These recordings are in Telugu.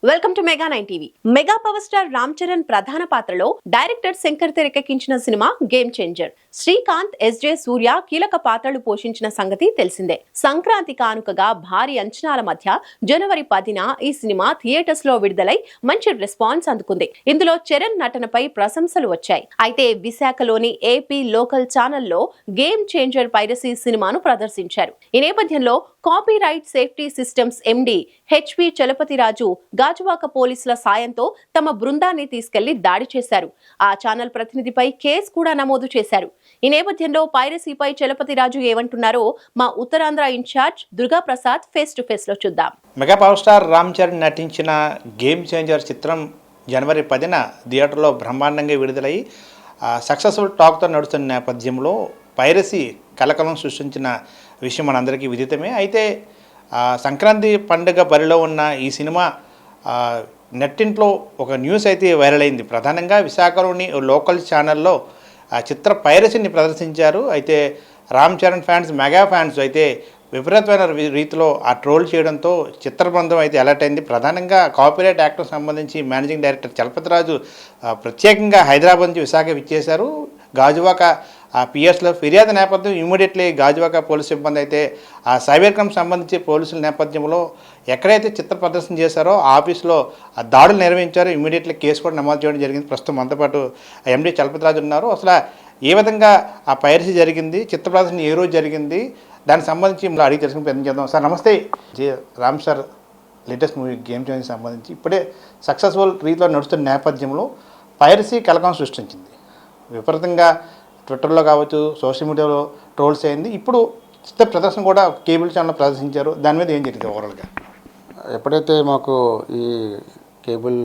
Welcome to Mega 9 TV. Mega power star Ram Charan ప్రధాన పాత్రలో డైరెక్టర్ శంకర్ తెరకెక్కించిన సినిమా గేమ్ చేంజర్. శ్రీకాంత్, ఎస్జే సూర్య కీలక పాత్రలు పోషించిన సంగతి తెలిసిందే. సంక్రాంతి కానుకగా భారీ అంచనాల మధ్య జనవరి 10న ఈ సినిమా థియేటర్స్ లో విడుదలై మంచి రెస్పాన్స్ అందుకుంది. ఇందులో చరణ్ నటనపై ప్రశంసలు వచ్చాయి. అయితే విశాఖలోని ఏపీ లోకల్ ఛానల్లో గేమ్ చేంజర్ పైరసీ సినిమాను ప్రదర్శించారు. ఈ నేపథ్యంలో కాపీరైట్ సేఫ్టీ సిస్టమ్స్ ఎండి హెచ్వి చలపతిరాజు గాజువాక పోలీసుల సాయంతో తమ బృందాన్ని తీసుకెళ్లి దాడి చేశారు. ఆ ఛానల్ ప్రతినిధిపై కేసు కూడా నమోదు చేశారు. ఈ నేపథ్యంలో పైరసీపై చలపతిరాజు ఏమంటున్నారో మా Uttarandhra incharge Durga Prasad face to face లో చూద్దాం. Mega power star Ram Charan నటించిన గేమ్ చేంజర్ చిత్రం జనవరి 10న థియేటర్లో బ్రహ్మాండంగా విడుదలై సక్సెస్ఫుల్ టాక్తో నడుస్తున్న నేపథ్యంలో పైరసీ కలకలం సృష్టించిన విషయం మనందరికీ విదితమే. అయితే సంక్రాంతి పండుగ బరిలో ఉన్న ఈ సినిమా నెట్టింట్లో ఒక న్యూస్ అయితే వైరల్ అయింది. ప్రధానంగా విశాఖలోని లోకల్ ఛానల్లో చిత్ర పైరసీని ప్రదర్శించారు. అయితే Ram Charan fans, mega fans అయితే విపరీతమైన రీతిలో ఆ ట్రోల్ చేయడంతో చిత్ర బృందం అయితే అలర్ట్ అయింది. ప్రధానంగా కాపీరైట్ యాక్ట్కు సంబంధించి మేనేజింగ్ డైరెక్టర్ చలపతిరాజు ప్రత్యేకంగా హైదరాబాద్ నుంచి విశాఖ విచ్చేశారు. గాజువాక పిఎస్లో ఫిర్యాదు నేపథ్యం ఇమీడియట్లీ గాజువాక పోలీసు సిబ్బంది అయితే ఆ సైబర్ క్రైమ్ సంబంధించి పోలీసుల నేపథ్యంలో ఎక్కడైతే చిత్ర ప్రదర్శన చేశారో ఆ ఆఫీస్లో ఆ దాడులు నిర్వహించారో ఇమీడియట్లీ కేసు కూడా నమోదు చేయడం జరిగింది. ప్రస్తుతం మనతో పాటు ఎండి చలపతిరాజు ఉన్నారు. అసలు ఏ విధంగా ఆ పైరసీ జరిగింది, చిత్ర ప్రదర్శన ఏ రోజు జరిగింది, దానికి సంబంధించి మనం అడిగి తెలుసుకుని ప్రయత్నం చేద్దాం. సార్ నమస్తే. Ram sir latest movie Game చేంజర్కి సంబంధించి ఇప్పుడే సక్సెస్ఫుల్ రీతిలో నడుస్తున్న నేపథ్యంలో పైరసీ కలకం సృష్టించింది. విపరీతంగా ట్విట్టర్లో కావచ్చు, సోషల్ మీడియాలో ట్రోల్స్ అయింది. ఇప్పుడు చిత్ర ప్రదర్శన కూడా కేబుల్ ఛానల్ ప్రదర్శించారు. దాని మీద ఏం జరిగింది ఓవరాల్గా? ఎప్పుడైతే మాకు ఈ కేబుల్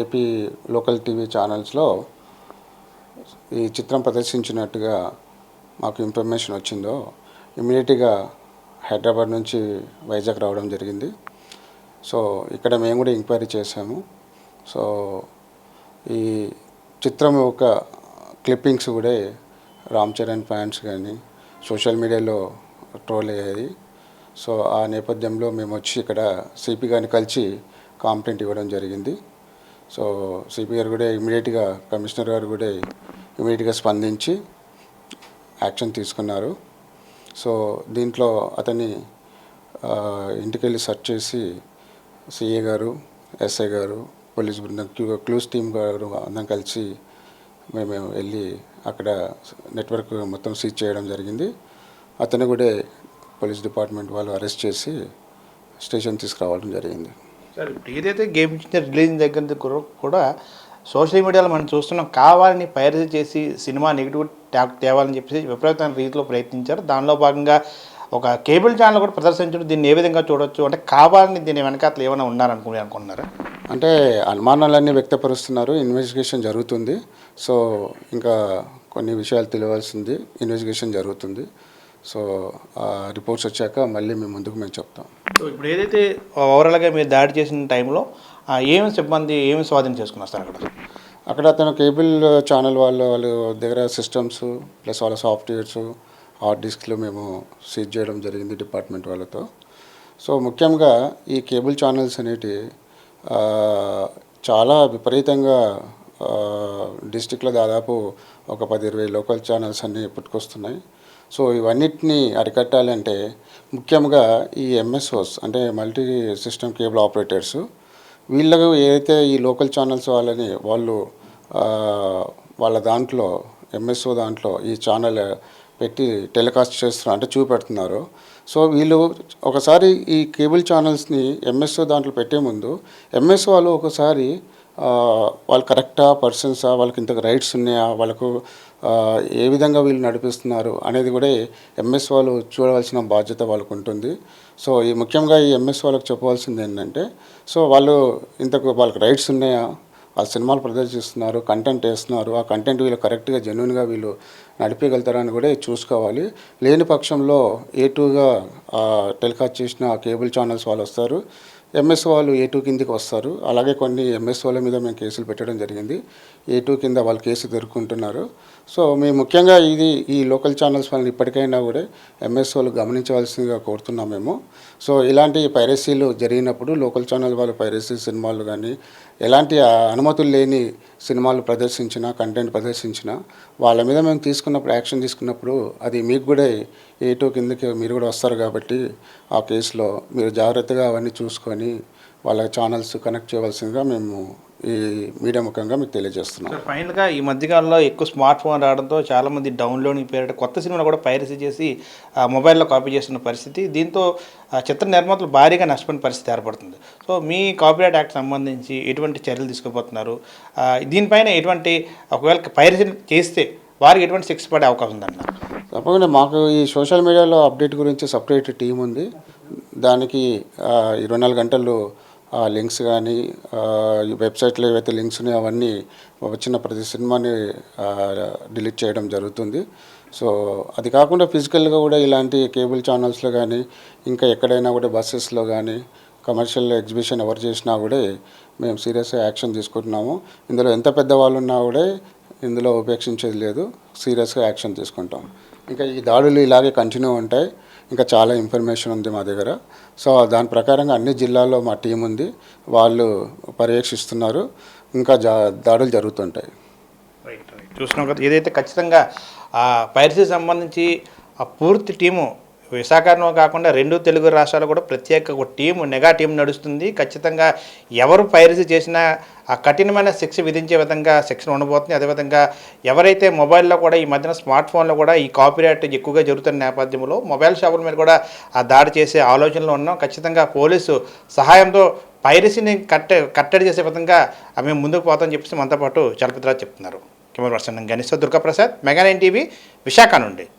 ఏపీ లోకల్ టీవీ ఛానల్స్లో ఈ చిత్రం ప్రదర్శించినట్టుగా మాకు ఇన్ఫర్మేషన్ వచ్చిందో ఇమ్మీడియట్గా హైదరాబాద్ నుంచి వైజాగ్ రావడం జరిగింది. సో ఇక్కడ మేము కూడా ఎంక్వైరీ చేసాము. సో ఈ చిత్రం యొక్క క్లిప్పింగ్స్ కూడా రామ్ చరణ్ ఫ్యాన్స్ కానీ సోషల్ మీడియాలో ట్రోల్ అయ్యాయి. సో ఆ నేపథ్యంలో మేము వచ్చి ఇక్కడ సిపి గారిని కలిసి కంప్లైంట్ ఇవ్వడం జరిగింది. సో సిపి గారు కూడా ఇమీడియట్గా, కమిషనర్ గారు కూడా ఇమీడియట్గా స్పందించి యాక్షన్ తీసుకున్నారు. సో దీంట్లో అతన్ని ఇంటికి వెళ్ళి సెర్చ్ చేసి సిఏ గారు, ఎస్ఐ గారు, పోలీస్ బృందం, క్లూస్ టీమ్ గారు అందరం కలిసి మేము వెళ్ళి అక్కడ నెట్వర్క్ మొత్తం సీజ్ చేయడం జరిగింది. అతను కూడా పోలీస్ డిపార్ట్మెంట్ వాళ్ళు అరెస్ట్ చేసి స్టేషన్ తీసుకురావడం జరిగింది. సార్ ఏదైతే గేమ్ చేంజర్ రిలీజ్ దగ్గర కూడా సోషల్ మీడియాలో మనం చూస్తున్నాం, కావాలని పైరసీ చేసి సినిమా నెగిటివ్ ట్యాగ్ తేవాలని చెప్పేసి విపరీతమైన రీతిలో ప్రయత్నించారు. దానిలో భాగంగా ఒక కేబుల్ ఛానల్ కూడా ప్రదర్శించడం, దీన్ని ఏ విధంగా చూడొచ్చు? అంటే కావాలని దీని వెనకాతలు ఏమైనా ఉన్నారనుకున్నారా? అంటే అనుమానాలన్నీ వ్యక్తపరుస్తున్నారు. ఇన్వెస్టిగేషన్ జరుగుతుంది. సో ఇంకా కొన్ని విషయాలు తెలియాల్సింది, ఇన్వెస్టిగేషన్ జరుగుతుంది. సో ఆ రిపోర్ట్స్ వచ్చాక మళ్ళీ మేము చెప్తాం. సో ఇప్పుడు ఏదైతే ఓవరాల్గా మీరు దాడి చేసిన టైంలో ఏమి సిబ్బంది ఏమి స్వాధీనం చేసుకున్నారు సార్? అక్కడ అతను కేబుల్ ఛానల్ వాళ్ళ దగ్గర సిస్టమ్స్ ప్లస్ వాళ్ళ సాఫ్ట్వేర్స్, హార్డ్ డిస్క్లు మేము సీజ్ చేయడం జరిగింది డిపార్ట్మెంట్ వాళ్ళతో. సో ముఖ్యంగా ఈ కేబుల్ ఛానల్స్ అనేటివి చాలా విపరీతంగా డిస్ట్రిక్ట్లో దాదాపు ఒక 10-20 లోకల్ ఛానల్స్ అన్నీ పుట్టుకొస్తున్నాయి. సో ఇవన్నిటిని అరికట్టాలంటే ముఖ్యంగా ఈ ఎంఎస్ఓస్ అంటే మల్టీ సిస్టమ్ కేబుల్ ఆపరేటర్స్, వీళ్ళకు ఏదైతే ఈ లోకల్ ఛానల్స్ వాళ్ళ దాంట్లో ఎంఎస్ఓ దాంట్లో ఈ ఛానల్ పెట్టి టెలికాస్ట్ చేస్తున్నారు, అంటే చూపెడుతున్నారు. సో వీళ్ళు ఒకసారి ఈ కేబుల్ ఛానల్స్ని ఎంఎస్ఓ దాంట్లో పెట్టే ముందు ఎంఎస్ఓ వాళ్ళు ఒకసారి వాళ్ళు కరెక్టా, పర్సన్సా, వాళ్ళకి ఇంత రైట్స్ ఉన్నాయా, వాళ్ళకు ఏ విధంగా వీళ్ళు నడిపిస్తున్నారు అనేది కూడా ఎంఎస్ వాళ్ళు చూడవలసిన బాధ్యత వాళ్ళకు ఉంటుంది. సో ఈ ముఖ్యంగా ఈ ఎంఎస్ వాళ్ళకి చెప్పవలసింది ఏంటంటే, సో వాళ్ళకి రైట్స్ ఉన్నాయా, వాళ్ళ సినిమాలు ప్రదర్శిస్తున్నారు, కంటెంట్ వేస్తున్నారు, ఆ కంటెంట్ వీళ్ళు కరెక్ట్గా జెన్యున్గా వీళ్ళు నడిపేయగలుగుతారని కూడా చూసుకోవాలి. లేని పక్షంలో A2గా టెలికాస్ట్ చేసిన కేబుల్ ఛానల్స్ వాళ్ళు వస్తారు, ఎంఎస్ వాళ్ళు A2 కిందకి వస్తారు. అలాగే కొన్ని ఎంఎస్ఓల మీద మేము కేసులు పెట్టడం జరిగింది. A2 కింద వాళ్ళు కేసు ఎదుర్కొంటున్నారు. సో మేము ముఖ్యంగా ఈ లోకల్ ఛానల్స్ వాళ్ళని ఇప్పటికైనా కూడా ఎంఎస్ఓలు గమనించవలసిందిగా కోరుతున్నాం మేము. సో ఇలాంటి పైరసీలు జరిగినప్పుడు లోకల్ ఛానల్ వాళ్ళు పైరసీ సినిమాలు కానీ ఎలాంటి అనుమతులు లేని సినిమాలు ప్రదర్శించినా కంటెంట్ ప్రదర్శించినా వాళ్ళ మీద మేము యాక్షన్ తీసుకున్నప్పుడు అది మీకు కూడా A2 కిందకి మీరు కూడా వస్తారు కాబట్టి ఆ కేసులో మీరు జాగ్రత్తగా అవన్నీ చూసుకొని వాళ్ళ ఛానల్స్ కనెక్ట్ చేయవలసిందిగా మేము ఈ మీడియా ముఖంగా మీకు తెలియజేస్తున్నాం. ఫైనల్గా ఈ మధ్యకాలంలో ఎక్కువ స్మార్ట్ ఫోన్ రావడంతో చాలామంది డౌన్లోడింగ్ పేరిట కొత్త సినిమాలు కూడా పైరసీ చేసి మొబైల్లో కాపీ చేస్తున్న పరిస్థితి. దీంతో చిత్ర నిర్మాతలు భారీగా నష్టపోయిన పరిస్థితి ఏర్పడుతుంది. సో మీ కాపీరైట్ యాక్ట్ సంబంధించి ఎటువంటి చర్యలు తీసుకోబోతున్నారు? దీనిపైన ఎటువంటి ఒకవేళ పైరసీ చేస్తే వారికి ఎటువంటి శిక్ష పడే అవకాశం ఉందన్నారు? తప్పకుండా మాకు ఈ సోషల్ మీడియాలో అప్డేట్ గురించి సపరేట్ టీం ఉంది. దానికి 24 గంటలు లింక్స్ కానీ వెబ్సైట్లో ఏవైతే లింక్స్ ఉన్నాయో అవన్నీ వచ్చిన ప్రతి సినిమాని డిలీట్ చేయడం జరుగుతుంది. సో అది కాకుండా ఫిజికల్గా కూడా ఇలాంటి కేబుల్ ఛానల్స్లో కానీ ఇంకా ఎక్కడైనా కూడా బస్సెస్లో కానీ కమర్షియల్ ఎగ్జిబిషన్ ఎవరు చేసినా కూడా మేము సీరియస్గా యాక్షన్ తీసుకుంటున్నాము. ఇందులో ఎంత పెద్దవాళ్ళు ఉన్నా కూడా ఇందులో ఉపేక్షించేది లేదు, సీరియస్గా యాక్షన్ తీసుకుంటాం. ఇంకా ఈ దాడులు ఇలాగే కంటిన్యూ ఉంటాయి. ఇంకా చాలా ఇన్ఫర్మేషన్ ఉంది మా దగ్గర. సో దాని ప్రకారంగా అన్ని జిల్లాల్లో మా టీం ఉంది, వాళ్ళు పర్యవేక్షిస్తున్నారు. ఇంకా దాడులు జరుగుతుంటాయి. చూస్తున్నాం కదా, ఏదైతే ఖచ్చితంగా పైరసీ సంబంధించి ఆ పూర్తి టీము విశాఖలో కాకుండా 2 తెలుగు రాష్ట్రాలు కూడా ప్రత్యేక ఒక టీము నెగా టీం నడుస్తుంది. ఖచ్చితంగా ఎవరు పైరసీ చేసినా ఆ కఠినమైన శిక్ష విధించే విధంగా శిక్షణ ఉండబోతుంది. అదేవిధంగా ఎవరైతే మొబైల్లో కూడా ఈ మధ్యన స్మార్ట్ ఫోన్లో కూడా ఈ కాపీరైట్ ఎక్కువగా జరుగుతున్న నేపథ్యంలో మొబైల్ షాపుల మీద కూడా ఆ దాడి చేసే ఆలోచనలో ఉన్నాం. ఖచ్చితంగా పోలీసు సహాయంతో పైరసీని కట్టడి చేసే విధంగా మేము ముందుకు పోతామని చెప్పేసి మనతో పాటు చలపతిరాజు చెప్తున్నారు. Camera person Ganesh Durgaprasad, mega 9 TV, Visakha నుండి.